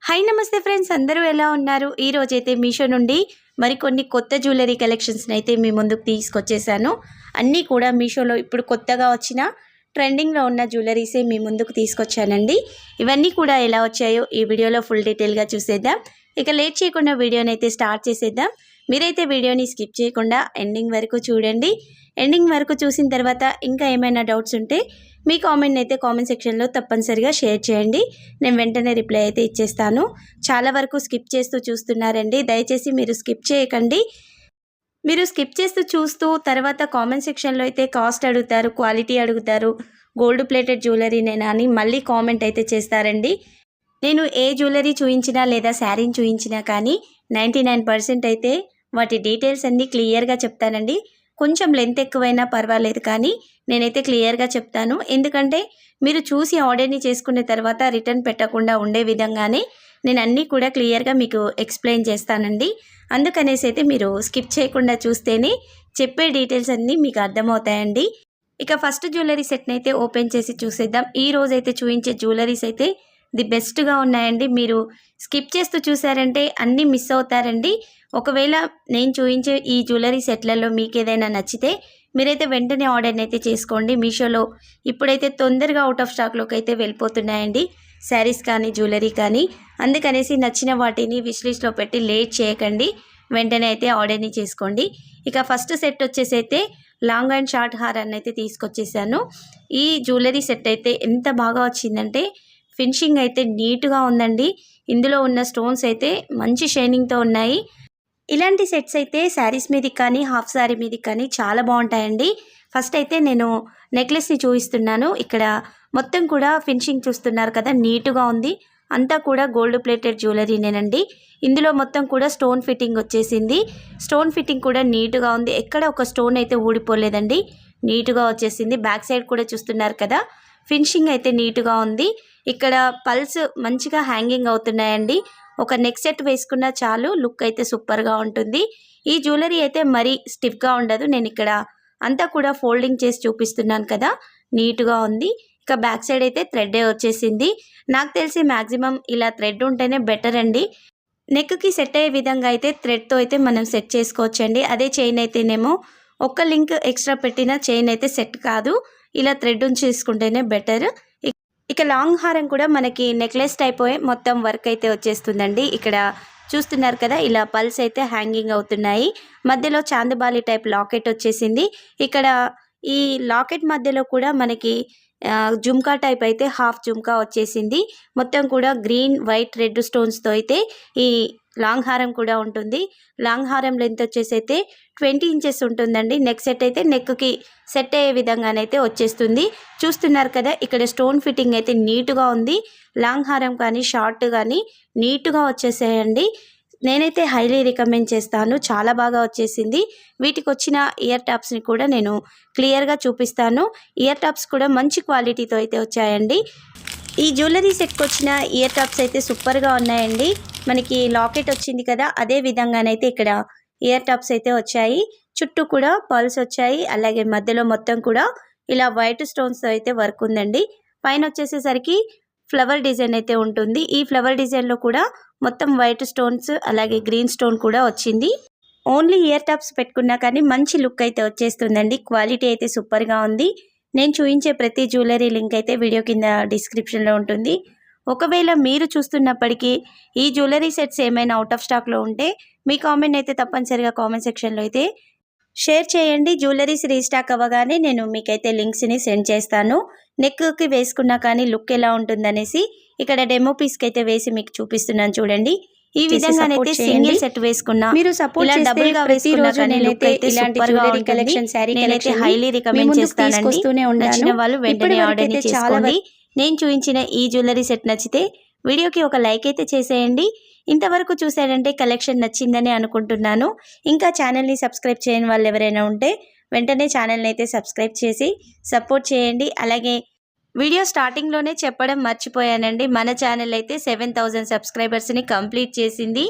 Hi నమస్తే friends, అందరూ ఎలా ఉన్నారు? ఈ రోజైతే మీషో నుండి మరికొన్ని కొత్త జ్యువెలరీ కలెక్షన్స్ని అయితే మీ ముందుకు తీసుకొచ్చేసాను. అన్నీ కూడా మీషోలో ఇప్పుడు కొత్తగా వచ్చిన ట్రెండింగ్లో ఉన్న జ్యువెలరీసే మీ ముందుకు తీసుకొచ్చానండి. ఇవన్నీ కూడా ఎలా వచ్చాయో ఈ వీడియోలో ఫుల్ డీటెయిల్గా చూసేద్దాం. ఇక లేట్ చేయకుండా వీడియోని అయితే స్టార్ట్ చేసేద్దాం. మీరైతే వీడియోని స్కిప్ చేయకుండా ఎండింగ్ వరకు చూడండి. ఎండింగ్ వరకు చూసిన తర్వాత ఇంకా ఏమైనా డౌట్స్ ఉంటే మీ కామెంట్ అయితే కామెంట్ సెక్షన్లో తప్పనిసరిగా షేర్ చేయండి. నేను వెంటనే రిప్లై అయితే ఇచ్చేస్తాను. చాలా వరకు స్కిప్ చేస్తూ చూస్తున్నారండి, దయచేసి మీరు స్కిప్ చేయకండి. మీరు స్కిప్ చేస్తూ చూస్తూ తర్వాత కామెంట్ సెక్షన్లో అయితే కాస్ట్ అడుగుతారు, క్వాలిటీ అడుగుతారు, గోల్డ్ ప్లేటెడ్ జ్యువెలరీనేనా అని మళ్ళీ కామెంట్ అయితే చేస్తారండి. నేను ఏ జ్యువెలరీ చూయించినా లేదా శారీని చూయించినా కానీ 99% అయితే వాటి డీటెయిల్స్ అన్నీ క్లియర్గా చెప్తానండి. కొంచెం లెంత్ ఎక్కువైనా పర్వాలేదు, కానీ నేనైతే క్లియర్గా చెప్తాను. ఎందుకంటే మీరు చూసి ఆర్డర్ని చేసుకునే తర్వాత రిటర్న్ పెట్టకుండా ఉండే విధంగానే నేను అన్నీ కూడా క్లియర్గా మీకు ఎక్స్ప్లెయిన్ చేస్తానండి. అందుకనేసి అయితే మీరు స్కిప్ చేయకుండా చూస్తేనే చెప్పే డీటెయిల్స్ అన్నీ మీకు అర్థమవుతాయండి. ఇక ఫస్ట్ జ్యువెలరీ సెట్ని అయితే ఓపెన్ చేసి చూసేద్దాం. ఈ రోజైతే చూపించే జ్యువెలరీస్ అయితే ది బెస్ట్గా ఉన్నాయండి. మీరు స్కిప్ చేస్తూ చూసారంటే అన్నీ మిస్ అవుతారండి. ఒకవేళ నేను చూపించే ఈ జ్యువెలరీ సెట్లలో మీకు ఏదైనా నచ్చితే మీరైతే వెంటనే ఆర్డర్ని అయితే చేసుకోండి. మీషోలో ఇప్పుడైతే తొందరగా అవుట్ ఆఫ్ స్టాక్లోకి అయితే వెళ్ళిపోతున్నాయండి శారీస్ కానీ జ్యువెలరీ కానీ. అందుకనేసి నచ్చిన వాటిని విష్ లిస్ట్లో పెట్టి లేట్ చేయకండి, వెంటనే అయితే ఆర్డర్ని చేసుకోండి. ఇక ఫస్ట్ సెట్ వచ్చేసి అయితే లాంగ్ అండ్ షార్ట్ హారాన్ని అయితే తీసుకొచ్చేసాను. ఈ జ్యువెలరీ సెట్ అయితే ఎంత బాగా వచ్చిందంటే ఫినిషింగ్ అయితే నీట్గా ఉందండి. ఇందులో ఉన్న స్టోన్స్ అయితే మంచి షైనింగ్తో ఉన్నాయి. ఇలాంటి సెట్స్ అయితే శారీస్ మీదకి కానీ హాఫ్ శారీ మీదకి కానీ చాలా బాగుంటాయండి. ఫస్ట్ అయితే నేను నెక్లెస్ని చూపిస్తున్నాను. ఇక్కడ మొత్తం కూడా ఫినిషింగ్ చూస్తున్నారు కదా, నీట్గా ఉంది. అంతా కూడా గోల్డ్ ప్లేటెడ్ జ్యువెలరీనేనండి. ఇందులో మొత్తం కూడా స్టోన్ ఫిట్టింగ్ వచ్చేసింది. స్టోన్ ఫిట్టింగ్ కూడా నీట్గా ఉంది, ఎక్కడ ఒక స్టోన్ అయితే ఊడిపోలేదండి, నీట్గా వచ్చేసింది. బ్యాక్ సైడ్ కూడా చూస్తున్నారు కదా, ఫినిషింగ్ అయితే నీట్గా ఉంది. ఇక్కడ పల్స్ మంచిగా హ్యాంగింగ్ అవుతున్నాయండి. ఒక నెక్ సెట్ వేసుకున్నా చాలు, లుక్ అయితే సూపర్గా ఉంటుంది. ఈ జ్యువెలరీ అయితే మరీ స్టిఫ్గా ఉండదు. నేను ఇక్కడ అంతా కూడా ఫోల్డింగ్ చేసి చూపిస్తున్నాను కదా, నీట్గా ఉంది. ఇక బ్యాక్ సైడ్ అయితే థ్రెడ్డే వచ్చేసింది. నాకు తెలిసి మ్యాక్సిమం ఇలా థ్రెడ్ ఉంటేనే బెటర్ అండి. నెక్కి సెట్ అయ్యే విధంగా అయితే థ్రెడ్తో అయితే మనం సెట్ చేసుకోవచ్చండి. అదే చైన్ అయితేనేమో ఒక్క లింక్ ఎక్స్ట్రా పెట్టిన చైన్ అయితే సెట్ కాదు. ఇలా థ్రెడ్ ఉంచేసుకుంటేనే బెటర్. ఇక లాంగ్ హారం కూడా మనకి నెక్లెస్ టైప్ మొత్తం వర్క్ అయితే వచ్చేస్తుందండి. ఇక్కడ చూస్తున్నారు కదా, ఇలా పల్స్ అయితే హ్యాంగింగ్ అవుతున్నాయి. మధ్యలో చాందబాలి టైప్ లాకెట్ వచ్చేసింది. ఇక్కడ ఈ లాకెట్ మధ్యలో కూడా మనకి జుమ్కా టైప్ అయితే హాఫ్ జుమ్కా వచ్చేసింది. మొత్తం కూడా గ్రీన్, వైట్, రెడ్ స్టోన్స్తో అయితే ఈ లాంగ్ హారం కూడా ఉంటుంది. లాంగ్ హారం లెంత్ వచ్చేసి అయితే 20 ఇంచెస్ ఉంటుందండి. నెక్ సెట్ అయితే నెక్కి సెట్ అయ్యే విధంగానైతే వచ్చేస్తుంది. చూస్తున్నారు కదా, ఇక్కడ స్టోన్ ఫిట్టింగ్ అయితే నీట్గా ఉంది. లాంగ్ హారం కానీ షార్ట్ కానీ నీట్గా వచ్చేసాయండి. నేనైతే హైలీ రికమెండ్ చేస్తాను, చాలా బాగా వచ్చేసింది. వీటికి వచ్చిన ఇయర్ టాప్స్ని కూడా నేను క్లియర్గా చూపిస్తాను. ఇయర్ టాప్స్ కూడా మంచి క్వాలిటీతో అయితే వచ్చాయండి. ఈ జ్యువెలరీ సెట్కి వచ్చిన ఇయర్ టాప్స్ అయితే సూపర్గా ఉన్నాయండి. మనకి లాకెట్ వచ్చింది కదా, అదే విధంగానైతే ఇక్కడ ఇయర్ టాప్స్ అయితే వచ్చాయి. చుట్టూ కూడా పర్ల్స్ వచ్చాయి. అలాగే మధ్యలో మొత్తం కూడా ఇలా వైట్ స్టోన్స్తో అయితే వర్క్ ఉందండి. పైన వచ్చేసేసరికి ఫ్లవర్ డిజైన్ అయితే ఉంటుంది. ఈ ఫ్లవర్ డిజైన్లో కూడా మొత్తం వైట్ స్టోన్స్ అలాగే గ్రీన్ స్టోన్ కూడా వచ్చింది. ఓన్లీ ఇయర్ టాప్స్ పెట్టుకున్నా కానీ మంచి లుక్ అయితే వచ్చేస్తుందండి. క్వాలిటీ అయితే సూపర్గా ఉంది. నేను చూపించే ప్రతి జ్యువెలరీ లింక్ అయితే వీడియో కింద డిస్క్రిప్షన్లో ఉంటుంది. ఒకవేళ మీరు చూస్తున్నప్పటికీ ఈ జ్యువెలరీ సెట్స్ ఏమైనా అవుట్ ఆఫ్ స్టాక్లో ఉంటే మీ కామెంట్ అయితే తప్పనిసరిగా కామెంట్ సెక్షన్లో అయితే షేర్ చేయండి. జ్యువెలరీస్ రీస్టాక్ అవ్వగానే నేను మీకైతే లింక్స్ని సెండ్ చేస్తాను. నెక్కి వేసుకున్నా కానీ లుక్ ఎలా ఉంటుందనేసి ఇక్కడ డెమో పీస్కి అయితే వేసి మీకు చూపిస్తున్నాను చూడండి. ఈ విధంగానైతే సింగిల్ సెట్ వేసుకున్నా, మీరు సపోర్ట్ డబుల్ గా వేసుకున్నా కానీ లుక్ అయితే సూపర్గా ఉంటుంది. నేనైతే హైలీ రికమెండ్ చేస్తానండి. నచ్చిన వాళ్ళు వెంటనే ఆర్డర్ చేసుకోండి. నేను చూపించిన ఈ జ్యువెలరీ సెట్ నచ్చితే వీడియోకి ఒక లైక్ అయితే చేసేయండి. ఇంతవరకు చూసారంటే కలెక్షన్ నచ్చిందని అనుకుంటున్నాను. ఇంకా ఛానల్ని సబ్స్క్రైబ్ చేయని వాళ్ళు ఎవరైనా ఉంటే వెంటనే ఛానల్ని అయితే సబ్స్క్రైబ్ చేసి సపోర్ట్ చేయండి. అలాగే వీడియో స్టార్టింగ్లోనే చెప్పడం మర్చిపోయానండి. మన ఛానల్ అయితే 7000 సబ్స్క్రైబర్స్ని కంప్లీట్ చేసింది.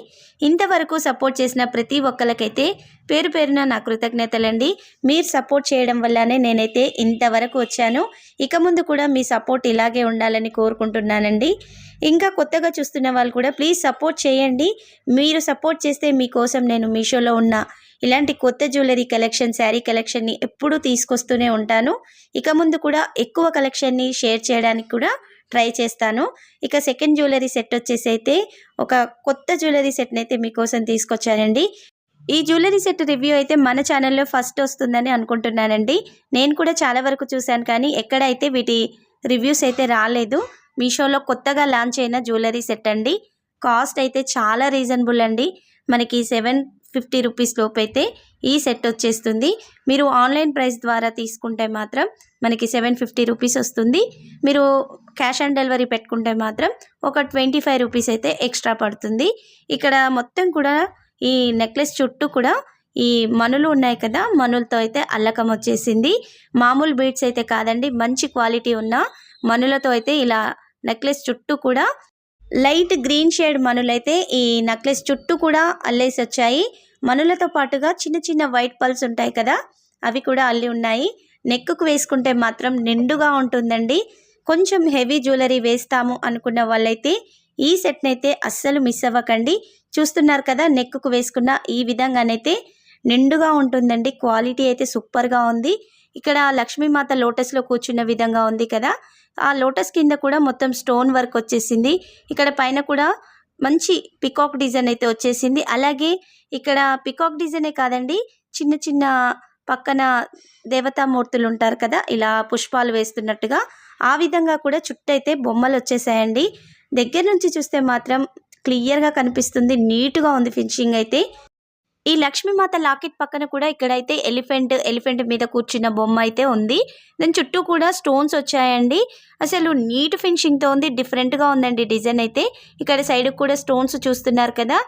ఇంతవరకు సపోర్ట్ చేసిన ప్రతి ఒక్కరికైతే పేరు పేరున నా కృతజ్ఞతలండి. మీరు సపోర్ట్ చేయడం వల్లనే నేనైతే ఇంతవరకు వచ్చాను. ఇక ముందు కూడా మీ సపోర్ట్ ఇలాగే ఉండాలని కోరుకుంటున్నానండి. ఇంకా కొత్తగా చూస్తున్న వాళ్ళు కూడా ప్లీజ్ సపోర్ట్ చేయండి. మీరు సపోర్ట్ చేస్తే మీకోసం నేను మీషోలో ఉన్న ఇలాంటి కొత్త జ్యువెలరీ కలెక్షన్, శారీ కలెక్షన్ని ఎప్పుడూ తీసుకొస్తూనే ఉంటాను. ఇక ముందు కూడా ఎక్కువ కలెక్షన్ని షేర్ చేయడానికి కూడా ట్రై చేస్తాను. ఇక సెకండ్ జ్యువెలరీ సెట్ వచ్చేసి అయితే ఒక కొత్త జ్యువెలరీ సెట్ని అయితే మీకోసం తీసుకొచ్చానండి. ఈ జ్యువెలరీ సెట్ రివ్యూ అయితే మన ఛానల్లో ఫస్ట్ వస్తుందని అనుకుంటున్నానండి. నేను కూడా చాలా వరకు చూశాను కానీ ఎక్కడైతే వీటి రివ్యూస్ అయితే రాలేదు. మీషోలో కొత్తగా లాంచ్ అయిన జ్యువెలరీ సెట్ అండి. కాస్ట్ అయితే చాలా రీజనబుల్ అండి. మనకి 750 రూపీస్ లోపు అయితే ఈ సెట్ వచ్చేస్తుంది. మీరు ఆన్లైన్ ప్రైస్ ద్వారా తీసుకుంటే మాత్రం మనకి 750 రూపీస్ వస్తుంది. మీరు క్యాష్ ఆన్ డెలివరీ పెట్టుకుంటే మాత్రం ఒక 25 రూపీస్ అయితే ఎక్స్ట్రా పడుతుంది. ఇక్కడ మొత్తం కూడా ఈ నెక్లెస్ చుట్టూ కూడా ఈ మనులు ఉన్నాయి కదా, మనులతో అయితే అల్లకం వచ్చేసింది. మామూలు బీడ్స్ అయితే కాదండి, మంచి క్వాలిటీ ఉన్న మనులతో అయితే ఇలా నెక్లెస్ చుట్టూ కూడా లైట్ గ్రీన్ షేడ్ మనులైతే ఈ నెక్లెస్ చుట్టూ కూడా అల్లేసి వచ్చాయి. మనులతో పాటుగా చిన్న చిన్న వైట్ పల్స్ ఉంటాయి కదా, అవి కూడా అల్లి ఉన్నాయి. నెక్కు వేసుకుంటే మాత్రం నిండుగా ఉంటుందండి. కొంచెం హెవీ జ్యువెలరీ వేస్తాము అనుకున్న వాళ్ళైతే ఈ సెట్ని అయితే అస్సలు మిస్ అవ్వకండి. చూస్తున్నారు కదా, నెక్కు వేసుకున్న ఈ విధంగానైతే నిండుగా ఉంటుందండి. క్వాలిటీ అయితే సూపర్గా ఉంది. ఇక్కడ లక్ష్మీమాత లోటస్లో కూర్చున్న విధంగా ఉంది కదా, ఆ లోటస్ కింద కూడా మొత్తం స్టోన్ వర్క్ వచ్చేసింది. ఇక్కడ పైన కూడా మంచి పికాక్ డిజైన్ అయితే వచ్చేసింది. అలాగే ఇక్కడ పికాక్ డిజైనే కాదండి, చిన్న చిన్న పక్కన దేవతామూర్తులు ఉంటారు కదా, ఇలా పుష్పాలు వేస్తున్నట్టుగా ఆ విధంగా కూడా చుట్టూ అయితే బొమ్మలు వచ్చేసాయండి. దగ్గర నుంచి చూస్తే మాత్రం క్లియర్గా కనిపిస్తుంది. నీట్గా ఉంది ఫినిషింగ్ అయితే. ఈ లక్ష్మీమాత లాకెట్ పక్కన కూడా ఇక్కడైతే ఎలిఫెంట్ మీద కూర్చున్న బొమ్మ అయితే ఉంది. దాని చుట్టూ కూడా స్టోన్స్ వచ్చాయండి. అసలు నీట్ ఫినిషింగ్తో ఉంది. డిఫరెంట్గా ఉందండి డిజైన్ అయితే. ఇక్కడ సైడ్ కూడా స్టోన్స్ చూస్తున్నారు కదా,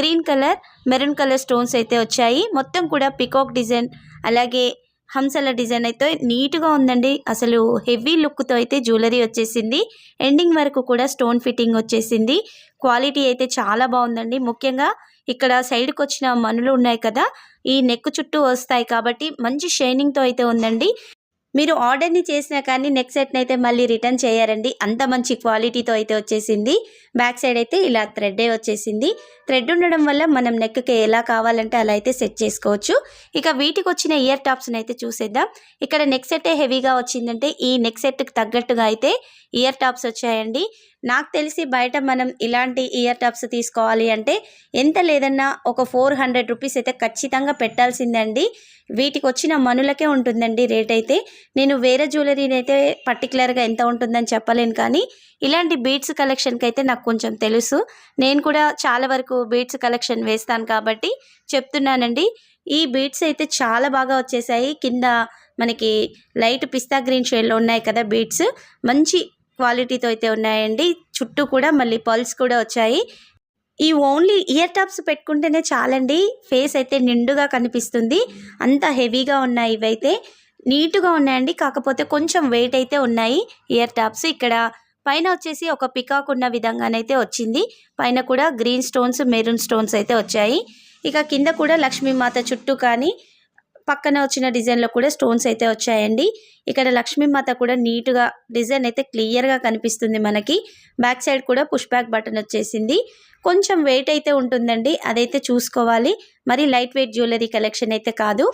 green colour, maroon colour stones అయితే వచ్చాయి. మొత్తం కూడా పికాక్ డిజైన్, అలాగే హంసల డిజైన్ అయితే నీట్గా ఉందండి. అసలు హెవీ లుక్తో అయితే జ్యువెలరీ వచ్చేసింది. ఎండింగ్ వరకు కూడా స్టోన్ ఫిట్టింగ్ వచ్చేసింది. క్వాలిటీ అయితే చాలా బాగుందండి. ముఖ్యంగా ఇక్కడ సైడ్కి వచ్చిన మనులు ఉన్నాయి కదా, ఈ నెక్ చుట్టూ వస్తాయి కాబట్టి మంచి షైనింగ్తో అయితే ఉందండి. మీరు ఆర్డర్ని చేసినా కానీ నెక్ సెట్ని అయితే మళ్ళీ రిటర్న్ చేయరండి, అంత మంచి క్వాలిటీతో అయితే వచ్చేసింది. బ్యాక్ సైడ్ అయితే ఇలా థ్రెడ్డే వచ్చేసింది. థ్రెడ్ ఉండడం వల్ల మనం నెక్కి ఎలా కావాలంటే అలా అయితే సెట్ చేసుకోవచ్చు. ఇక వీటికి వచ్చిన ఇయర్ టాప్స్ని అయితే చూసేద్దాం. ఇక్కడ నెక్ సెట్టే హెవీగా వచ్చిందంటే ఈ నెక్ సెట్కి తగ్గట్టుగా అయితే ఇయర్ టాప్స్ వచ్చాయండి. నాకు తెలిసి బయట మనం ఇలాంటి ఇయర్ టాప్స్ తీసుకోవాలి అంటే ఎంత లేదన్నా ఒక 400 రూపీస్ అయితే ఖచ్చితంగా పెట్టాల్సిందండి. వీటికి వచ్చిన మనులకే ఉంటుందండి రేట్ అయితే. నేను వేరే జ్యువెలరీని అయితే పర్టికులర్గా ఎంత ఉంటుందని చెప్పలేను కానీ ఇలాంటి బీడ్స్ కలెక్షన్కి అయితే నాకు కొంచెం తెలుసు. నేను కూడా చాలా వరకు బీడ్స్ కలెక్షన్ వేస్తాను కాబట్టి చెప్తున్నానండి. ఈ బీడ్స్ అయితే చాలా బాగా వచ్చేసాయి. కింద మనకి లైట్ పిస్తా గ్రీన్ షేడ్లో ఉన్నాయి కదా బీడ్స్, మంచి క్వాలిటీతో అయితే ఉన్నాయండి. చుట్టూ కూడా మళ్ళీ పల్స్ కూడా వచ్చాయి. ఈ ఓన్లీ ఇయర్ టాప్స్ పెట్టుకుంటేనే చాలండి, ఫేస్ అయితే నిండుగా కనిపిస్తుంది. అంత హెవీగా ఉన్నాయి, ఇవైతే నీట్గా ఉన్నాయండి. కాకపోతే కొంచెం వెయిట్ అయితే ఉన్నాయి ఇయర్ టాప్స్. ఇక్కడ పైన వచ్చేసి ఒక పికాక్ ఉన్న విధంగానైతే వచ్చింది. పైన కూడా గ్రీన్ స్టోన్స్, మెరూన్ స్టోన్స్ అయితే వచ్చాయి. ఇక కింద కూడా లక్ష్మీమాత చుట్టూ కానీ పక్కన వచ్చిన డిజైన్లో కూడా స్టోన్స్ అయితే వచ్చాయండి. ఇక్కడ లక్ష్మీమాత కూడా నీట్గా డిజైన్ అయితే క్లియర్గా కనిపిస్తుంది మనకి. బ్యాక్ సైడ్ కూడా పుష్ బ్యాక్ బటన్ వచ్చేసింది. కొంచెం వెయిట్ అయితే ఉంటుందండి, అదైతే చూసుకోవాలి. మరి లైట్ వెయిట్ జ్యువెలరీ కలెక్షన్ అయితే కాదు.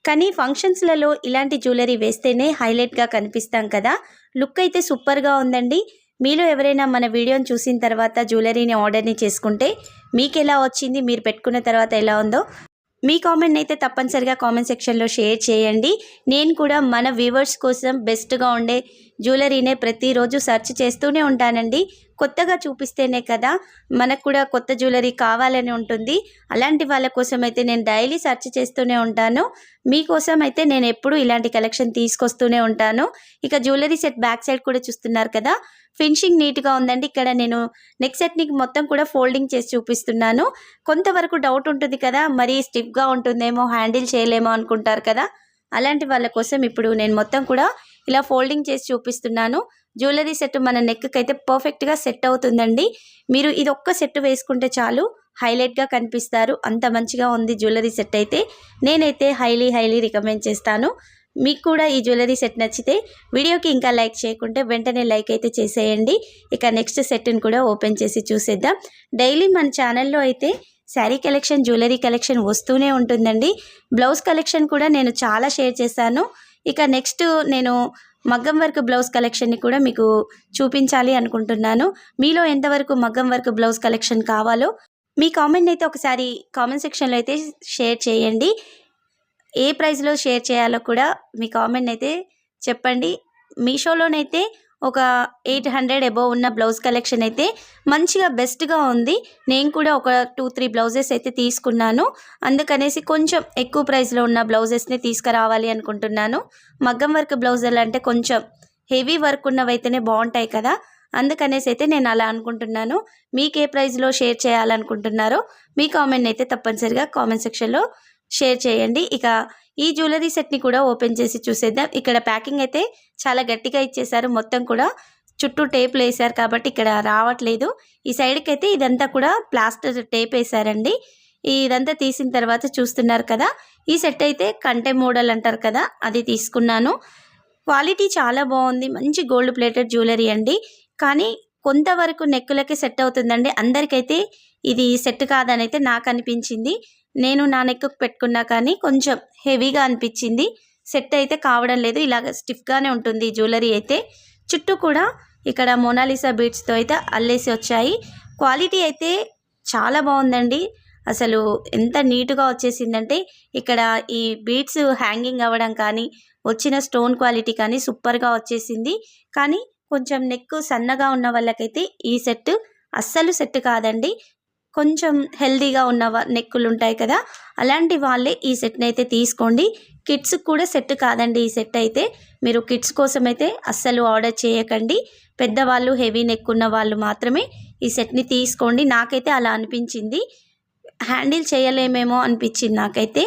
కానీ ఫంక్షన్స్లలో ఇలాంటి జ్యువెలరీ వేస్తేనే హైలైట్గా కనిపిస్తాం కదా. లుక్ అయితే సూపర్గా ఉందండి. మీలో ఎవరైనా మన వీడియోని చూసిన తర్వాత జ్యువెలరీని ఆర్డర్ని చేసుకుంటే మీకు ఎలా వచ్చింది, మీరు పెట్టుకున్న తర్వాత ఎలా ఉందో మీ కామెంట్ అయితే తప్పనిసరిగా కామెంట్ సెక్షన్లో షేర్ చేయండి. నేను కూడా మన వ్యూవర్స్ కోసం బెస్ట్గా ఉండే జ్యువెలరీనే ప్రతిరోజు సెర్చ్ చేస్తూనే ఉంటానండి. కొత్తగా చూపిస్తేనే కదా మనకు కూడా కొత్త జ్యువెలరీ కావాలని ఉంటుంది. అలాంటి వాళ్ళ కోసం అయితే నేను డైలీ సెర్చ్ చేస్తూనే ఉంటాను. మీకోసం అయితే నేను ఎప్పుడూ ఇలాంటి కలెక్షన్ తీసుకొస్తూనే ఉంటాను. ఇక జ్యువెలరీ సెట్ బ్యాక్ సైడ్ కూడా చూస్తున్నారు కదా, ఫినిషింగ్ నీట్గా ఉందండి. ఇక్కడ నేను నెక్ సెట్ని మొత్తం కూడా ఫోల్డింగ్ చేసి చూపిస్తున్నాను. కొంతవరకు డౌట్ ఉంటుంది కదా, మరీ స్టిఫ్గా ఉంటుందేమో, హ్యాండిల్ చేయలేమో అనుకుంటారు కదా, అలాంటి వాళ్ళ కోసం ఇప్పుడు నేను మొత్తం కూడా ఇలా ఫోల్డింగ్ చేసి చూపిస్తున్నాను. జ్యువెలరీ సెట్ మన నెక్కి అయితే పర్ఫెక్ట్గా సెట్ అవుతుందండి. మీరు ఇది ఒక్క సెట్ వేసుకుంటే చాలు, హైలైట్గా కనిపిస్తారు. అంత మంచిగా ఉంది జ్యువెలరీ సెట్ అయితే. నేనైతే హైలీ రికమెండ్ చేస్తాను. మీకు కూడా ఈ జ్యువెలరీ సెట్ నచ్చితే వీడియోకి ఇంకా లైక్ చేయకుంటే వెంటనే లైక్ అయితే చేసేయండి. ఇక నెక్స్ట్ సెట్ని కూడా ఓపెన్ చేసి చూసేద్దాం. డైలీ మన ఛానల్లో అయితే శారీ కలెక్షన్, జ్యువెలరీ కలెక్షన్ వస్తూనే ఉంటుందండి. బ్లౌజ్ కలెక్షన్ కూడా నేను చాలా షేర్ చేశాను. ఇక నెక్స్ట్ నేను మగ్గం వర్క్ బ్లౌజ్ కలెక్షన్ని కూడా మీకు చూపించాలి అనుకుంటున్నాను. మీలో ఎంతవరకు మగ్గం వర్క్ బ్లౌజ్ కలెక్షన్ కావాలో మీ కామెంట్ అయితే ఒకసారి కామెంట్ సెక్షన్లో అయితే షేర్ చేయండి. ఏ ప్రైస్లో షేర్ చేయాలో కూడా మీ కామెంట్ అయితే చెప్పండి. మీషోలోనైతే ఒక 800 అబోవ్ ఉన్న బ్లౌజ్ కలెక్షన్ అయితే మంచిగా బెస్ట్గా ఉంది. నేను కూడా ఒక 2-3 బ్లౌజెస్ అయితే తీసుకున్నాను. అందుకనేసి కొంచెం ఎక్కువ ప్రైస్లో ఉన్న బ్లౌజెస్ని తీసుకురావాలి అనుకుంటున్నాను. మగ్గం వర్క్ బ్లౌజులు అంటే కొంచెం హెవీ వర్క్ ఉన్నవైతేనే బాగుంటాయి కదా, అందుకనేసి అయితే నేను అలా అనుకుంటున్నాను. మీకు ఏ ప్రైస్లో షేర్ చేయాలనుకుంటున్నారో మీ కామెంట్ అయితే తప్పనిసరిగా కామెంట్ సెక్షన్లో షేర్ చేయండి. ఇక ఈ జ్యువెలరీ సెట్ని కూడా ఓపెన్ చేసి చూసేద్దాం. ఇక్కడ ప్యాకింగ్ అయితే చాలా గట్టిగా ఇచ్చేసారు. మొత్తం కూడా చుట్టూ టేపులు వేసారు కాబట్టి ఇక్కడ రావట్లేదు. ఈ సైడ్కి అయితే ఇదంతా కూడా ప్లాస్టర్ టేప్ వేసారండి. ఇదంతా తీసిన తర్వాత చూస్తున్నారు కదా, ఈ సెట్ అయితే కంటె మోడల్ అంటారు కదా, అది తీసుకున్నాను. క్వాలిటీ చాలా బాగుంది. మంచి గోల్డ్ ప్లేటెడ్ జ్యువెలరీ అండి. కానీ కొంతవరకు నెక్కులకి సెట్ అవుతుందండి. అందరికైతే ఇది సెట్ కాదని అయితే నాకు అనిపించింది. నేను నా నెక్కు పెట్టుకున్నా కానీ కొంచెం హెవీగా అనిపించింది. సెట్ అయితే కావడం లేదు. ఇలాగ స్టిఫ్గానే ఉంటుంది ఈ జ్యువెలరీ అయితే. చుట్టూ కూడా ఇక్కడ మోనాలిసా బీడ్స్తో అయితే అల్లేసి వచ్చాయి. క్వాలిటీ అయితే చాలా బాగుందండి. అసలు ఎంత నీట్గా వచ్చేసిందంటే ఇక్కడ ఈ బీడ్స్ హ్యాంగింగ్ అవ్వడం కానీ, వచ్చిన స్టోన్ క్వాలిటీ కానీ సూపర్గా వచ్చేసింది. కానీ కొంచెం నెక్ సన్నగా ఉన్న వాళ్ళకైతే ఈ సెట్ అస్సలు సెట్ కాదండి. కొంచెం హెల్దీగా ఉన్న నెక్కులు ఉంటాయి కదా, అలాంటి వాళ్ళే ఈ సెట్ని అయితే తీసుకోండి. కిడ్స్కి కూడా సెట్ కాదండి ఈ సెట్ అయితే. మీరు కిడ్స్ కోసం అయితే అస్సలు ఆర్డర్ చేయకండి. పెద్దవాళ్ళు, హెవీ నెక్ ఉన్న వాళ్ళు మాత్రమే ఈ సెట్ని తీసుకోండి. నాకైతే అలా అనిపించింది. హ్యాండిల్ చేయలేమేమో అనిపించింది నాకైతే.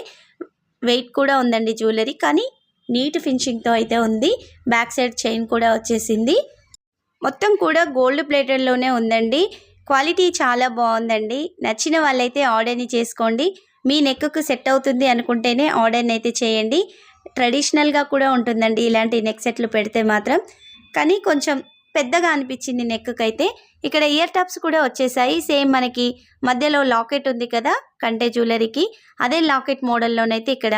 వెయిట్ కూడా ఉందండి జ్యువెలరీ, కానీ నీట్ ఫినిషింగ్తో అయితే ఉంది. బ్యాక్ సైడ్ చైన్ కూడా వచ్చేసింది. మొత్తం కూడా గోల్డ్ ప్లేటెడ్లోనే ఉందండి. క్వాలిటీ చాలా బాగుందండి. నచ్చిన వాళ్ళైతే ఆర్డర్ని చేసుకోండి. మీ నెక్కు సెట్ అవుతుంది అనుకుంటేనే ఆర్డర్ని అయితే చేయండి. ట్రెడిషనల్గా కూడా ఉంటుందండి ఇలాంటి నెక్ సెట్లు పెడితే మాత్రం. కానీ కొంచెం పెద్దగా అనిపించింది నెక్కి అయితే. ఇక్కడ ఇయర్ టాప్స్ కూడా వచ్చేసాయి. సేమ్ మనకి మధ్యలో లాకెట్ ఉంది కదా కంటే జ్యువెలరీకి, అదే లాకెట్ మోడల్లోనైతే ఇక్కడ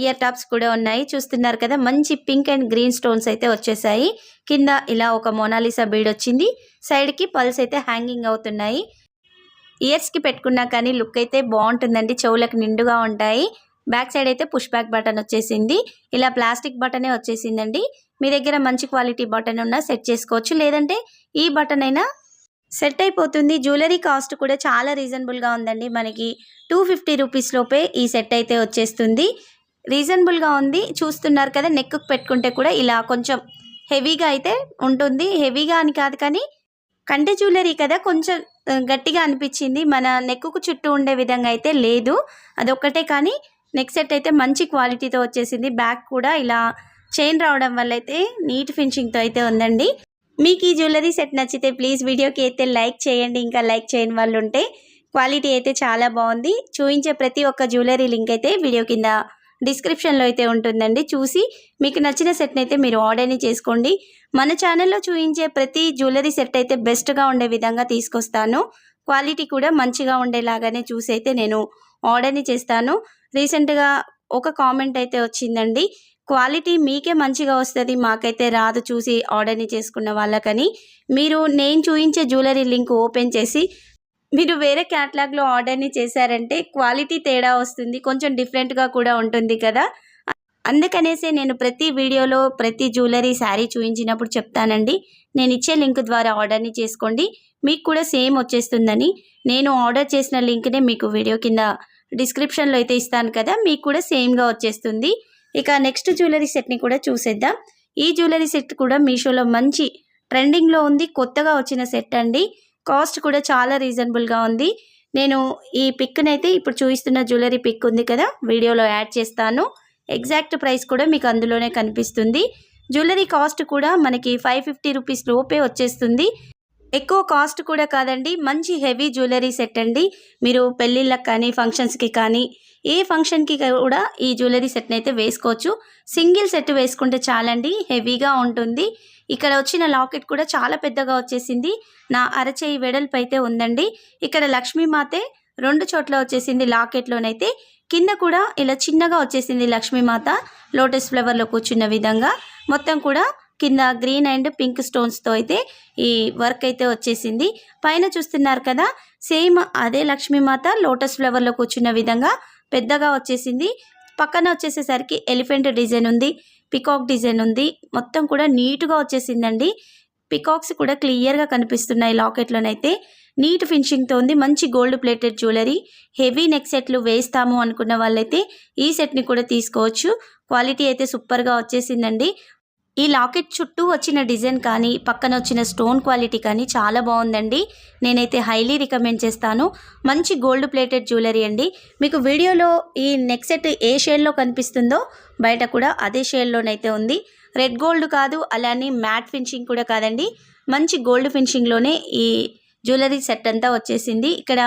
ఇయర్ టాప్స్ కూడా ఉన్నాయి. చూస్తున్నారు కదా, మంచి పింక్ అండ్ గ్రీన్ స్టోన్స్ అయితే వచ్చేసాయి. కింద ఇలా ఒక మోనాలిసా బీడ్ వచ్చింది. సైడ్కి పల్స్ అయితే హ్యాంగింగ్ అవుతున్నాయి. ఇయర్స్కి పెట్టుకున్నా కానీ లుక్ అయితే బాగుంటుందండి. చెవులకు నిండుగా ఉంటాయి. బ్యాక్ సైడ్ అయితే పుష్ బ్యాక్ బటన్ వచ్చేసింది. ఇలా ప్లాస్టిక్ బటనే వచ్చేసిందండి. మీ దగ్గర మంచి క్వాలిటీ బటన్ ఉన్నా సెట్ చేసుకోవచ్చు, లేదంటే ఈ బటన్ అయినా సెట్ అయిపోతుంది. జ్యువెలరీ కాస్ట్ కూడా చాలా రీజనబుల్గా ఉందండి. మనకి 250 రూపీస్ లోపే ఈ సెట్ అయితే వచ్చేస్తుంది. రీజనబుల్గా ఉంది. చూస్తున్నారు కదా, నెక్కు పెట్టుకుంటే కూడా ఇలా కొంచెం హెవీగా అయితే ఉంటుంది. హెవీగా అని కాదు కానీ కంటే జ్యువెలరీ కదా, కొంచెం గట్టిగా అనిపించింది. మన నెక్కుకు చుట్టూ ఉండే విధంగా అయితే లేదు. అదొక్కటే, కానీ నెక్ సెట్ అయితే మంచి క్వాలిటీతో వచ్చేసింది. బ్యాక్ కూడా ఇలా చైన్ రావడం వల్ల అయితే నీట్ ఫినిషింగ్తో అయితే ఉందండి. మీకు ఈ జ్యువెలరీ సెట్ నచ్చితే ప్లీజ్ వీడియోకి అయితే లైక్ చేయండి. ఇంకా లైక్ చేయని వాళ్ళు ఉంటే. క్వాలిటీ అయితే చాలా బాగుంది. చూపించే ప్రతి ఒక్క జ్యువెలరీ లింక్ అయితే వీడియో కింద డిస్క్రిప్షన్లో అయితే ఉంటుందండి. చూసి మీకు నచ్చిన సెట్ని అయితే మీరు ఆర్డర్ని చేసుకోండి. మన ఛానల్లో చూపించే ప్రతి జ్యువెలరీ సెట్ అయితే బెస్ట్గా ఉండే విధంగా తీసుకొస్తాను. క్వాలిటీ కూడా మంచిగా ఉండేలాగానే చూసి అయితే నేను ఆర్డర్ని చేస్తాను. రీసెంట్గా ఒక కామెంట్ అయితే వచ్చిందండి, క్వాలిటీ మీకే మంచిగా వస్తుంది, మాకైతే రాదు చూసి ఆర్డర్ని చేసుకున్న వాళ్ళకని. మీరు నేను చూపించే జ్యువెలరీ లింక్ ఓపెన్ చేసి మీరు వేరే క్యాటలాగ్లో ఆర్డర్ని చేశారంటే క్వాలిటీ తేడా వస్తుంది, కొంచెం డిఫరెంట్గా కూడా ఉంటుంది కదా. అందుకనేసే నేను ప్రతి వీడియోలో ప్రతి జ్యువెలరీ శారీ చూపించినప్పుడు చెప్తానండి, నేను ఇచ్చే లింక్ ద్వారా ఆర్డర్ని చేసుకోండి, మీకు కూడా సేమ్ వచ్చేస్తుందని. నేను ఆర్డర్ చేసిన లింక్నే మీకు వీడియో కింద డిస్క్రిప్షన్లో అయితే ఇస్తాను కదా, మీకు కూడా సేమ్గా వచ్చేస్తుంది. ఇక నెక్స్ట్ జ్యువెలరీ సెట్ని కూడా చూసేద్దాం. ఈ జ్యువెలరీ సెట్ కూడా మీషోలో మంచి ట్రెండింగ్లో ఉంది, కొత్తగా వచ్చిన సెట్ అండి. కాస్ట్ కూడా చాలా రీజనబుల్గా ఉంది. నేను ఈ పిక్ని అయితే ఇప్పుడు చూపిస్తున్న జ్యువెలరీ పిక్ ఉంది కదా, వీడియోలో యాడ్ చేస్తాను. ఎగ్జాక్ట్ ప్రైస్ కూడా మీకు అందులోనే కనిపిస్తుంది. జ్యువెలరీ కాస్ట్ కూడా మనకి 550 రూపీస్ లోపే వచ్చేస్తుంది. ఎక్కువ కాస్ట్ కూడా కాదండి. మంచి హెవీ జ్యువెలరీ సెట్ అండి. మీరు పెళ్ళిళ్ళకి కానీ, ఫంక్షన్స్‌కి కానీ, ఏ ఫంక్షన్‌కి కూడా ఈ జ్యువెలరీ సెట్‌ని అయితే వేసుకోవచ్చు. సింగిల్ సెట్ వేసుకుంటే చాలండి, హెవీగా ఉంటుంది. ఇక్కడ వచ్చిన లాకెట్ కూడా చాలా పెద్దగా వచ్చేసింది. నా అరచేయి వెడల్పు అయితే ఉందండి. ఇక్కడ లక్ష్మీమాతే 2 చోట్ల వచ్చేసింది లాకెట్‌లోనైతే. కింద కూడా ఇలా చిన్నగా వచ్చేసింది లక్ష్మీమాత లోటస్ ఫ్లవర్‌లో కూర్చున్న విధంగా. మొత్తం కూడా కింద గ్రీన్ అండ్ పింక్ స్టోన్స్తో అయితే ఈ వర్క్ అయితే వచ్చేసింది. పైన చూస్తున్నారు కదా, సేమ్ అదే లక్ష్మీమాత లోటస్ ఫ్లవర్లో కూర్చున్న విధంగా పెద్దగా వచ్చేసింది. పక్కన వచ్చేసేసరికి ఎలిఫెంట్ డిజైన్ ఉంది, పికాక్ డిజైన్ ఉంది. మొత్తం కూడా నీట్గా వచ్చేసిందండి. పికాక్స్ కూడా క్లియర్గా కనిపిస్తున్నాయి లాకెట్లోనైతే. నీట్ ఫినిషింగ్తో ఉంది. మంచి gold plated jewellery. Heavy neck సెట్లు వేస్తాము అనుకున్న వాళ్ళైతే ఈ సెట్ని కూడా తీసుకోవచ్చు. క్వాలిటీ అయితే సూపర్గా వచ్చేసిందండి. ఈ లాకెట్ చుట్టూ వచ్చిన డిజైన్ కానీ, పక్కన వచ్చిన స్టోన్ క్వాలిటీ కానీ చాలా బాగుందండి. నేనైతే హైలీ రికమెండ్ చేస్తాను. మంచి గోల్డ్ ప్లేటెడ్ జ్యువెలరీ అండి. మీకు వీడియోలో ఈ నెక్ సెట్ ఏ షేడ్లో కనిపిస్తుందో బయట కూడా అదే షేడ్లోనైతే ఉంది. రెడ్ గోల్డ్ కాదు, అలానే మ్యాట్ ఫినిషింగ్ కూడా కాదండి. మంచి గోల్డ్ ఫినిషింగ్లోనే ఈ జ్యువెలరీ సెట్ అంతా వచ్చేసింది. ఇక్కడ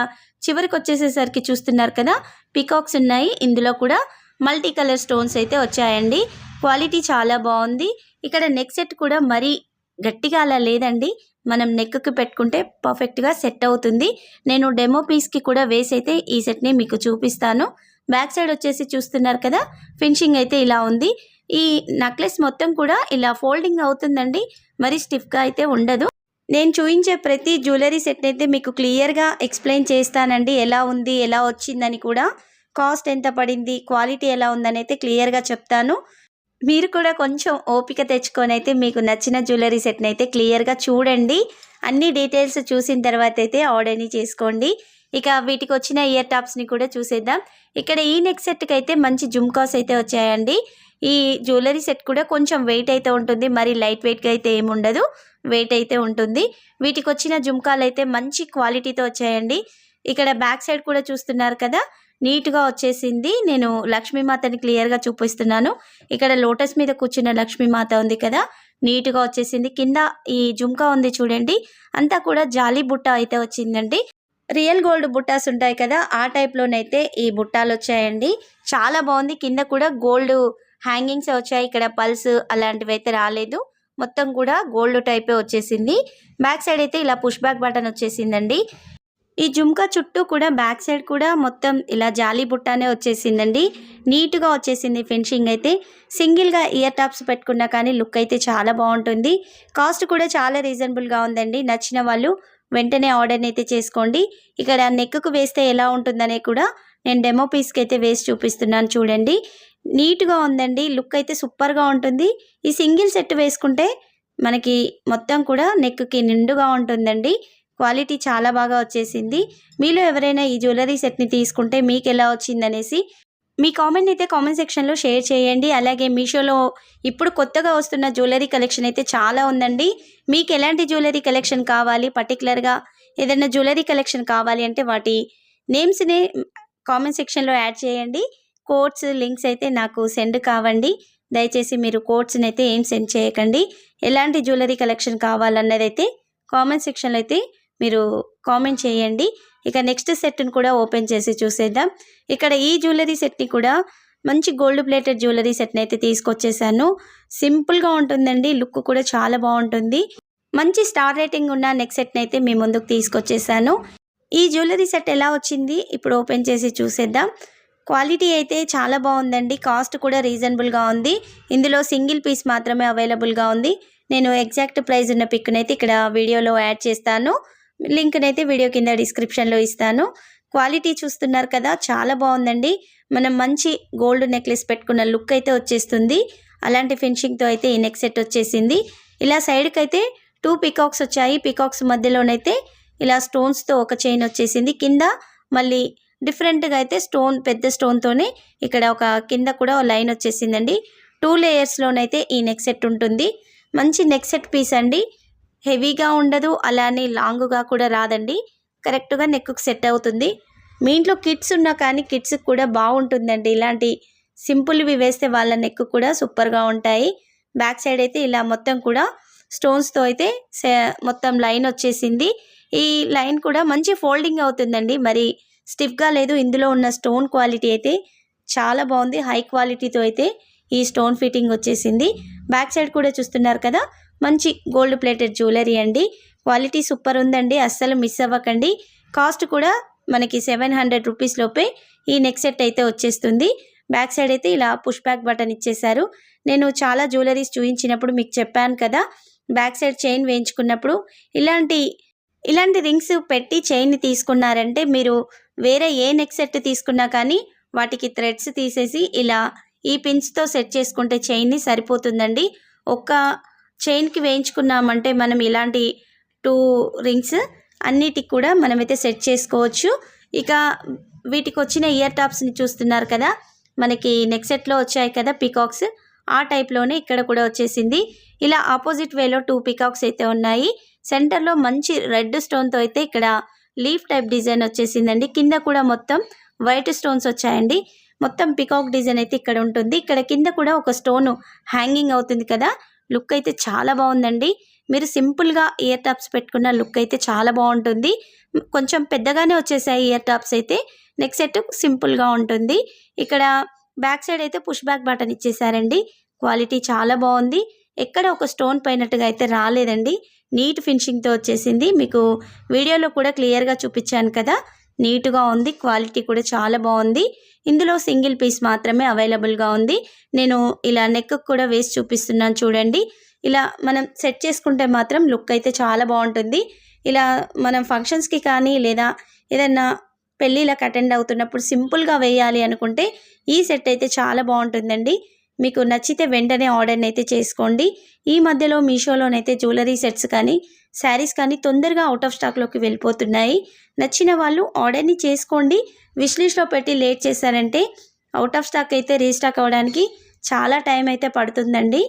చివరికి వచ్చేసేసరికి చూస్తున్నారు కదా, పికాక్స్ ఉన్నాయి. ఇందులో కూడా మల్టీ కలర్ స్టోన్స్ అయితే వచ్చాయండి. క్వాలిటీ చాలా బాగుంది. ఇక్కడ నెక్ సెట్ కూడా మరీ గట్టిగా అలా లేదండి. మనం నెక్కి పెట్టుకుంటే పర్ఫెక్ట్గా సెట్ అవుతుంది. నేను డెమో పీస్కి కూడా వేసి అయితే ఈ సెట్ని మీకు చూపిస్తాను. బ్యాక్ సైడ్ వచ్చేసి చూస్తున్నారు కదా, ఫినిషింగ్ అయితే ఇలా ఉంది. ఈ నెక్లెస్ మొత్తం కూడా ఇలా ఫోల్డింగ్ అవుతుందండి. మరీ స్టిఫ్గా అయితే ఉండదు. నేను చూపించే ప్రతి జ్యువెలరీ సెట్ అయితే మీకు క్లియర్గా ఎక్స్ప్లెయిన్ చేస్తానండి. ఎలా ఉంది, ఎలా వచ్చిందని కూడా, కాస్ట్ ఎంత పడింది, క్వాలిటీ ఎలా ఉందని అయితే క్లియర్గా చెప్తాను. మీరు కూడా కొంచెం ఓపిక తెచ్చుకొని అయితే మీకు నచ్చిన జ్యువెలరీ సెట్ని అయితే క్లియర్గా చూడండి. అన్ని డీటెయిల్స్ చూసిన తర్వాత అయితే ఆర్డర్ని చేసుకోండి. ఇక వీటికి వచ్చిన ఇయర్ టాప్స్ని కూడా చూసేద్దాం. ఇక్కడ ఈ నెక్ సెట్కి అయితే మంచి జుమ్కాస్ అయితే వచ్చాయండి. ఈ జ్యువెలరీ సెట్ కూడా కొంచెం వెయిట్ అయితే ఉంటుంది. మరి లైట్ వెయిట్గా అయితే ఏముండదు, వెయిట్ అయితే ఉంటుంది. వీటికి వచ్చిన జుమ్కాలు అయితే మంచి క్వాలిటీతో వచ్చాయండి. ఇక్కడ బ్యాక్ సైడ్ కూడా చూస్తున్నారు కదా, నీట్గా వచ్చేసింది. నేను లక్ష్మీమాతని క్లియర్గా చూపిస్తున్నాను. ఇక్కడ లోటస్ మీద కూర్చున్న లక్ష్మీమాత ఉంది కదా, నీట్గా వచ్చేసింది. కింద ఈ జుమ్కా ఉంది చూడండి, అంతా కూడా జాలీ బుట్ట అయితే వచ్చిందండి. రియల్ గోల్డ్ బుట్టాస్ ఉంటాయి కదా, ఆ టైప్లోనైతే ఈ బుట్టాలు వచ్చాయండి. చాలా బాగుంది. కింద కూడా గోల్డ్ హ్యాంగింగ్స్ వచ్చాయి. ఇక్కడ పల్స్ అలాంటివి అయితే రాలేదు. మొత్తం కూడా గోల్డ్ టైపే వచ్చేసింది. బ్యాక్ సైడ్ అయితే ఇలా పుష్ బ్యాక్ బటన్ వచ్చేసిందండి. ఈ జుమ్కా చుట్టూ కూడా బ్యాక్ సైడ్ కూడా మొత్తం ఇలా జాలీ బుట్టానే వచ్చేసిందండి. నీట్గా వచ్చేసింది ఫినిషింగ్ అయితే. సింగిల్గా ఇయర్ టాప్స్ పెట్టుకున్నా కానీ లుక్ అయితే చాలా బాగుంటుంది. కాస్ట్ కూడా చాలా రీజనబుల్గా ఉందండి. నచ్చిన వాళ్ళు వెంటనే ఆర్డర్ని అయితే చేసుకోండి. ఇక్కడ నెక్కు వేస్తే ఎలా ఉంటుందనే కూడా నేను డెమో పీస్కి అయితే వేసి చూపిస్తున్నాను చూడండి. నీట్గా ఉందండి. లుక్ అయితే సూపర్గా ఉంటుంది. ఈ సింగిల్ సెట్ వేసుకుంటే మనకి మొత్తం కూడా నెక్కి నిండుగా ఉంటుందండి. క్వాలిటీ చాలా బాగా వచ్చేసింది. మీలో ఎవరైనా ఈ జ్యువెలరీ సెట్ని తీసుకుంటే మీకు ఎలా వచ్చిందనేసి మీ కామెంట్ అయితే కామెంట్ సెక్షన్లో షేర్ చేయండి. అలాగే మీషోలో ఇప్పుడు కొత్తగా వస్తున్న జ్యువెలరీ కలెక్షన్ అయితే చాలా ఉందండి. మీకు ఎలాంటి జ్యువెలరీ కలెక్షన్ కావాలి, పర్టికులర్గా ఏదైనా జ్యువెలరీ కలెక్షన్ కావాలి అంటే వాటి నేమ్స్ని కామెంట్ సెక్షన్లో యాడ్ చేయండి. కోడ్స్, లింక్స్ అయితే నాకు సెండ్ కావండి. దయచేసి మీరు కోడ్స్ని అయితే ఏం సెండ్ చేయకండి. ఎలాంటి జ్యువెలరీ కలెక్షన్ కావాలన్నది అయితే కామెంట్ సెక్షన్లో అయితే మీరు కామెంట్ చేయండి. ఇక నెక్స్ట్ సెట్ని కూడా ఓపెన్ చేసి చూసేద్దాం. ఇక్కడ ఈ జ్యువెలరీ సెట్ని కూడా మంచి గోల్డ్ ప్లేటెడ్ జ్యువెలరీ సెట్ని అయితే తీసుకొచ్చేసాను. సింపుల్గా ఉంటుందండి. లుక్ కూడా చాలా బాగుంటుంది. మంచి స్టార్ రేటింగ్ ఉన్న నెక్ సెట్ని అయితే మీ ముందుకు తీసుకొచ్చేసాను. ఈ జ్యువెలరీ సెట్ ఎలా వచ్చింది ఇప్పుడు ఓపెన్ చేసి చూసేద్దాం. క్వాలిటీ అయితే చాలా బాగుందండి. కాస్ట్ కూడా రీజనబుల్గా ఉంది. ఇందులో సింగిల్ పీస్ మాత్రమే అవైలబుల్గా ఉంది. నేను ఎగ్జాక్ట్ ప్రైస్ ఉన్న పిక్ని అయితే ఇక్కడ వీడియోలో యాడ్ చేస్తాను. లింక్ని అయితే వీడియో కింద డిస్క్రిప్షన్లో ఇస్తాను. క్వాలిటీ చూస్తున్నారు కదా, చాలా బాగుందండి. మనం మంచి గోల్డ్ నెక్లెస్ పెట్టుకున్న లుక్ అయితే వచ్చేస్తుంది. అలాంటి ఫినిషింగ్తో అయితే ఈ నెక్ సెట్ వచ్చేసింది. ఇలా సైడ్కి అయితే 2 పికాక్స్ వచ్చాయి. పికాక్స్ మధ్యలోనైతే ఇలా స్టోన్స్తో ఒక చైన్ వచ్చేసింది. కింద మళ్ళీ డిఫరెంట్గా అయితే స్టోన్, పెద్ద స్టోన్తోనే ఇక్కడ ఒక కింద కూడా లైన్ వచ్చేసిందండి. 2 లేయర్స్లోనైతే ఈ నెక్ సెట్ ఉంటుంది. మంచి నెక్ సెట్ పీస్ అండి. హెవీగా ఉండదు, అలానే లాంగ్గా కూడా రాదండి. కరెక్ట్గా నెక్కు సెట్ అవుతుంది. మీ ఇంట్లో కిడ్స్ ఉన్నా కానీ కిడ్స్కి కూడా బాగుంటుందండి. ఇలాంటి సింపుల్వి వేస్తే వాళ్ళ నెక్ కూడా సూపర్గా ఉంటాయి. బ్యాక్ సైడ్ అయితే ఇలా మొత్తం కూడా స్టోన్స్తో అయితే మొత్తం లైన్ వచ్చేసింది. ఈ లైన్ కూడా మంచి ఫోల్డింగ్ అవుతుందండి, మరి స్టిఫ్గా లేదు. ఇందులో ఉన్న స్టోన్ క్వాలిటీ అయితే చాలా బాగుంది, హై క్వాలిటీతో అయితే ఈ స్టోన్ ఫిట్టింగ్ వచ్చేసింది. బ్యాక్ సైడ్ కూడా చూస్తున్నారు కదా, మంచి గోల్డ్ ప్లేటెడ్ జ్యువెలరీ అండి. క్వాలిటీ సూపర్ ఉందండి, అస్సలు మిస్ అవ్వకండి. కాస్ట్ కూడా మనకి 700 రూపీస్ లోపే ఈ నెక్ సెట్ అయితే వచ్చేస్తుంది. బ్యాక్ సైడ్ అయితే ఇలా పుష్ బ్యాక్ బటన్ ఇచ్చేశారు. నేను చాలా జ్యువెలరీస్ చూపించినప్పుడు మీకు చెప్పాను కదా, బ్యాక్ సైడ్ చైన్ వేయించుకున్నప్పుడు ఇలాంటి రింగ్స్ పెట్టి చైన్ని తీసుకున్నారంటే మీరు వేరే ఏ నెక్ సెట్ తీసుకున్నా కానీ వాటికి థ్రెడ్స్ తీసేసి ఇలా ఈ పిన్స్తో సెట్ చేసుకుంటే చైన్ని సరిపోతుందండి. ఒక్క చైన్కి వేయించుకున్నామంటే మనం ఇలాంటి 2 రింగ్స్ అన్నిటికి కూడా మనమైతే సెట్ చేసుకోవచ్చు. ఇక వీటికి వచ్చిన ఇయర్ టాప్స్ని చూస్తున్నారు కదా, మనకి నెక్ సెట్లో వచ్చాయి కదా పికాక్స్, ఆ టైప్లోనే ఇక్కడ కూడా వచ్చేసింది. ఇలా ఆపోజిట్ వేలో 2 పికాక్స్ అయితే ఉన్నాయి. సెంటర్లో మంచి రెడ్ స్టోన్తో అయితే ఇక్కడ లీఫ్ టైప్ డిజైన్ వచ్చేసిందండి. కింద కూడా మొత్తం వైట్ స్టోన్స్ వచ్చాయండి. మొత్తం పికాక్ డిజైన్ అయితే ఇక్కడ ఉంటుంది. ఇక్కడ కింద కూడా ఒక స్టోన్ హ్యాంగింగ్ అవుతుంది కదా, లుక్ అయితే చాలా బాగుందండి. మీరు సింపుల్గా ఇయర్ టాప్స్ పెట్టుకున్న లుక్ అయితే చాలా బాగుంటుంది. కొంచెం పెద్దగానే వచ్చేసాయి ఇయర్ టాప్స్ అయితే, నెక్ సెట్ సింపుల్గా ఉంటుంది. ఇక్కడ బ్యాక్ సైడ్ అయితే పుష్ బ్యాక్ బటన్ ఇచ్చేసారండి. క్వాలిటీ చాలా బాగుంది, ఎక్కడ ఒక స్టోన్ పైనట్టుగా అయితే రాలేదండి. నీట్ ఫినిషింగ్తో వచ్చేసింది. మీకు వీడియోలో కూడా క్లియర్గా చూపించాను కదా, నీట్గా ఉంది, క్వాలిటీ కూడా చాలా బాగుంది. ఇందులో సింగిల్ పీస్ మాత్రమే అవైలబుల్గా ఉంది. నేను ఇలా నెక్ కూడా వేసి చూపిస్తున్నాను చూడండి. ఇలా మనం సెట్ చేసుకుంటే మాత్రం లుక్ అయితే చాలా బాగుంటుంది. ఇలా మనం ఫంక్షన్స్కి కానీ లేదా ఏదైనా పెళ్ళిళ్ళకి అటెండ్ అవుతున్నప్పుడు సింపుల్గా వేయాలి అనుకుంటే ఈ సెట్ అయితే చాలా బాగుంటుందండి. మీకు నచ్చితే వెంటనే ఆర్డర్ని అయితే చేసుకోండి. ఈ మధ్యలో మీషోలోనైతే జ్యువెలరీ సెట్స్ కానీ శారీస్ కానీ తొందరగా అవుట్ ఆఫ్ స్టాక్లోకి వెళ్ళిపోతున్నాయి. నచ్చిన వాళ్ళు ఆర్డర్ని చేసుకోండి. విష్ లిస్ట్లో పెట్టి లేట్ చేశారంటే అవుట్ ఆఫ్ స్టాక్ అయితే రీస్టాక్ అవ్వడానికి చాలా టైం అయితే పడుతుందండి.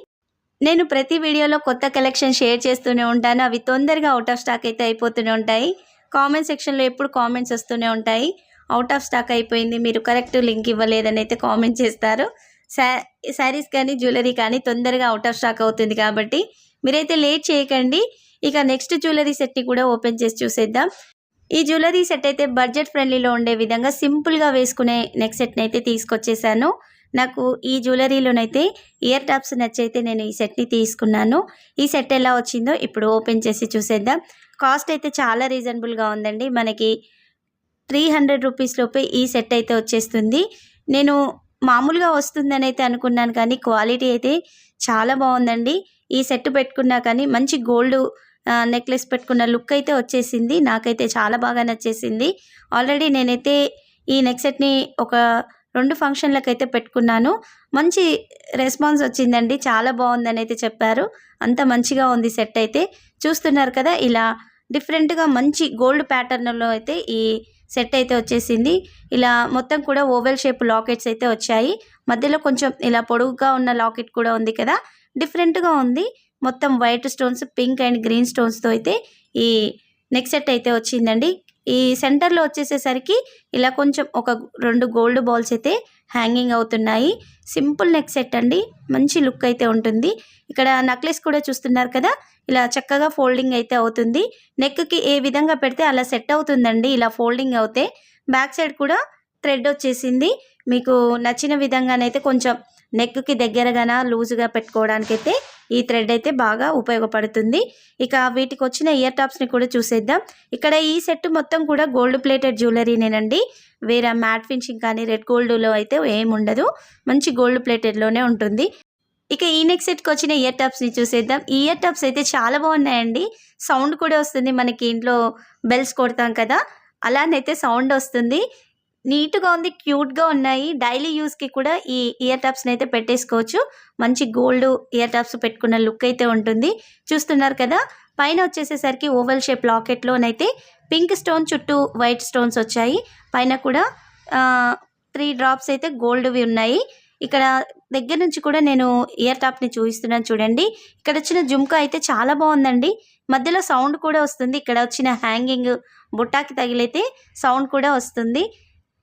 నేను ప్రతి వీడియోలో కొత్త కలెక్షన్ షేర్ చేస్తూనే ఉంటాను. అవి తొందరగా అవుట్ ఆఫ్ స్టాక్ అయితే అయిపోతూనే ఉంటాయి. కామెంట్ సెక్షన్లో ఎప్పుడు కామెంట్స్ వస్తూనే ఉంటాయి, అవుట్ ఆఫ్ స్టాక్ అయిపోయింది, మీరు కరెక్ట్ లింక్ ఇవ్వలేదని అయితే కామెంట్ చేస్తారు. శారీస్ కానీ జ్యువెలరీ కానీ తొందరగా అవుట్ ఆఫ్ స్టాక్ అవుతుంది కాబట్టి మీరైతే లేట్ చేయకండి. ఇక నెక్స్ట్ జ్యువెలరీ సెట్ని కూడా ఓపెన్ చేసి చూసేద్దాం. ఈ జ్యువెలరీ సెట్ అయితే బడ్జెట్ ఫ్రెండ్లీలో ఉండే విధంగా సింపుల్గా వేసుకునే నెక్ సెట్ని అయితే తీసుకొచ్చేసాను. నాకు ఈ జ్యువెలరీలోనైతే ఇయర్ టాప్స్ నచ్చైతే నేను ఈ సెట్ని తీసుకున్నాను. ఈ సెట్ ఎలా వచ్చిందో ఇప్పుడు ఓపెన్ చేసి చూసేద్దాం. కాస్ట్ అయితే చాలా రీజనబుల్గా ఉందండి. మనకి 300 రూపీస్ లోపే ఈ సెట్ అయితే వచ్చేస్తుంది. నేను మామూలుగా వస్తుందని అయితే అనుకున్నాను కానీ క్వాలిటీ అయితే చాలా బాగుందండి. ఈ సెట్ పెట్టుకున్నా కానీ మంచి గోల్డ్ నెక్లెస్ పెట్టుకున్న లుక్ అయితే వచ్చేసింది. నాకైతే చాలా బాగా నచ్చేసింది. ఆల్రెడీ నేనైతే ఈ నెక్ సెట్ని ఒక 2 ఫంక్షన్లకు అయితే పెట్టుకున్నాను. మంచి రెస్పాన్స్ వచ్చిందండి, చాలా బాగుందని అయితే చెప్పారు. అంత మంచిగా ఉంది సెట్ అయితే. చూస్తున్నారు కదా, ఇలా డిఫరెంట్గా మంచి గోల్డ్ ప్యాటర్న్లో అయితే ఈ సెట్ అయితే వచ్చేసింది. ఇలా మొత్తం కూడా ఓవెల్ షేప్ లాకెట్స్ అయితే వచ్చాయి. మధ్యలో కొంచెం ఇలా పొడుగుగా ఉన్న లాకెట్ కూడా ఉంది కదా, డిఫరెంట్గా ఉంది. మొత్తం white stones, pink and green స్టోన్స్తో అయితే ఈ నెక్ సెట్ అయితే వచ్చిందండి. ఈ సెంటర్లో వచ్చేసేసరికి ఇలా కొంచెం ఒక 2 గోల్డ్ బాల్స్ అయితే హ్యాంగింగ్ అవుతున్నాయి. సింపుల్ నెక్ సెట్ అండి, మంచి లుక్ అయితే ఉంటుంది. ఇక్కడ నెక్లెస్ కూడా చూస్తున్నారు కదా, ఇలా చక్కగా ఫోల్డింగ్ అయితే అవుతుంది. నెక్కి ఏ విధంగా పెడితే అలా సెట్ అవుతుందండి. ఇలా ఫోల్డింగ్ అవుతే బ్యాక్ సైడ్ కూడా థ్రెడ్ వచ్చేసింది. మీకు నచ్చిన విధంగానైతే కొంచెం నెక్కి దగ్గరగాన లూజుగా పెట్టుకోవడానికైతే ఈ థ్రెడ్ అయితే బాగా ఉపయోగపడుతుంది. ఇక వీటికి వచ్చిన ఇయర్ టాప్స్ని కూడా చూసేద్దాం. ఇక్కడ ఈ సెట్ మొత్తం కూడా గోల్డ్ ప్లేటెడ్ జ్యువెలరీనేనండి. వేరే మ్యాట్ ఫినిషింగ్ కానీ రెడ్ గోల్డ్లో అయితే ఏముండదు, మంచి గోల్డ్ ప్లేటెడ్లోనే ఉంటుంది. ఇక ఈ నెక్ సెట్కి వచ్చిన ఇయర్ టాప్స్ని చూసేద్దాం. ఈ ఇయర్ టాప్స్ అయితే చాలా బాగున్నాయండి. సౌండ్ కూడా వస్తుంది, మనకి ఇంట్లో బెల్స్ కొడతాం కదా అలానైతే సౌండ్ వస్తుంది. నీట్గా ఉంది, క్యూట్గా ఉన్నాయి. డైలీ యూస్కి కూడా ఈ ఇయర్ టాప్స్ని అయితే పెట్టేసుకోవచ్చు. మంచి గోల్డ్ ఇయర్ టాప్స్ పెట్టుకున్న లుక్ అయితే ఉంటుంది. చూస్తున్నారు కదా, పైన వచ్చేసేసరికి ఓవెల్ షేప్ లాకెట్లోనైతే పింక్ స్టోన్ చుట్టూ వైట్ స్టోన్స్ వచ్చాయి. పైన కూడా 3 డ్రాప్స్ అయితే గోల్డ్వి ఉన్నాయి. ఇక్కడ దగ్గర నుంచి కూడా నేను ఇయర్ టాప్ని చూపిస్తున్నాను చూడండి. ఇక్కడ వచ్చిన జుమ్కా అయితే చాలా బాగుందండి. మధ్యలో సౌండ్ కూడా వస్తుంది. ఇక్కడ వచ్చిన హ్యాంగింగ్ బుట్టాకి తగిలైతే సౌండ్ కూడా వస్తుంది.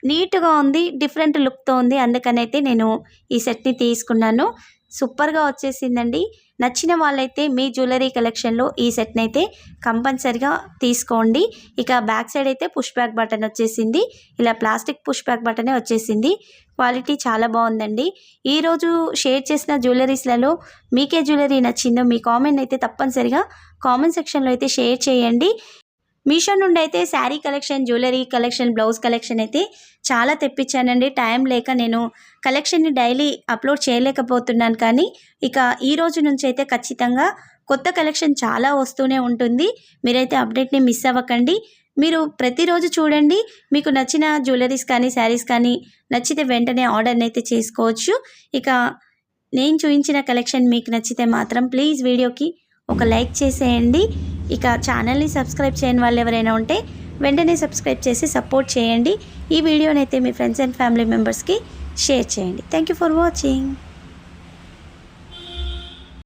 నీట్గా ఉంది, డిఫరెంట్ లుక్తో ఉంది. అందుకనైతే నేను ఈ సెట్ని తీసుకున్నాను. సూపర్గా వచ్చేసిందండి. నచ్చిన వాళ్ళైతే మీ జ్యువెలరీ కలెక్షన్లో ఈ సెట్ని అయితే కంపల్సరిగా తీసుకోండి. ఇక బ్యాక్ సైడ్ అయితే పుష్ బ్యాక్ బటన్ వచ్చేసింది. ఇలా ప్లాస్టిక్ పుష్ బ్యాక్ బటనే వచ్చేసింది. క్వాలిటీ చాలా బాగుందండి. ఈరోజు షేర్ చేసిన జ్యువెలరీస్లలో మీకే జ్యువెలరీ నచ్చిందో మీ కామెంట్ అయితే తప్పనిసరిగా కామెంట్ సెక్షన్లో అయితే షేర్ చేయండి. మీషో నుండి అయితే sari collection, jewellery collection, blouse collection అయితే చాలా తెప్పించానండి. టైం లేక నేను కలెక్షన్ని డైలీ అప్లోడ్ చేయలేకపోతున్నాను. కానీ ఇక ఈ రోజు నుంచి అయితే ఖచ్చితంగా కొత్త కలెక్షన్ చాలా వస్తూనే ఉంటుంది. మీరైతే అప్డేట్ని మిస్ అవ్వకండి. మీరు ప్రతిరోజు చూడండి. మీకు నచ్చిన జ్యువెలరీస్ కానీ, శారీస్ కానీ నచ్చితే వెంటనే ఆర్డర్ని అయితే చేసుకోవచ్చు. ఇక నేను చూపించిన కలెక్షన్ మీకు నచ్చితే మాత్రం ప్లీజ్ వీడియోకి ఒక లైక్ చేసేయండి. ఇక ఛానల్ని సబ్స్క్రైబ్ చేయని వాళ్ళు ఎవరైనా ఉంటే వెంటనే సబ్స్క్రైబ్ చేసి సపోర్ట్ చేయండి. ఈ వీడియోనైతే మీ ఫ్రెండ్స్ అండ్ ఫ్యామిలీ మెంబర్స్కి షేర్ చేయండి. Thank you for watching.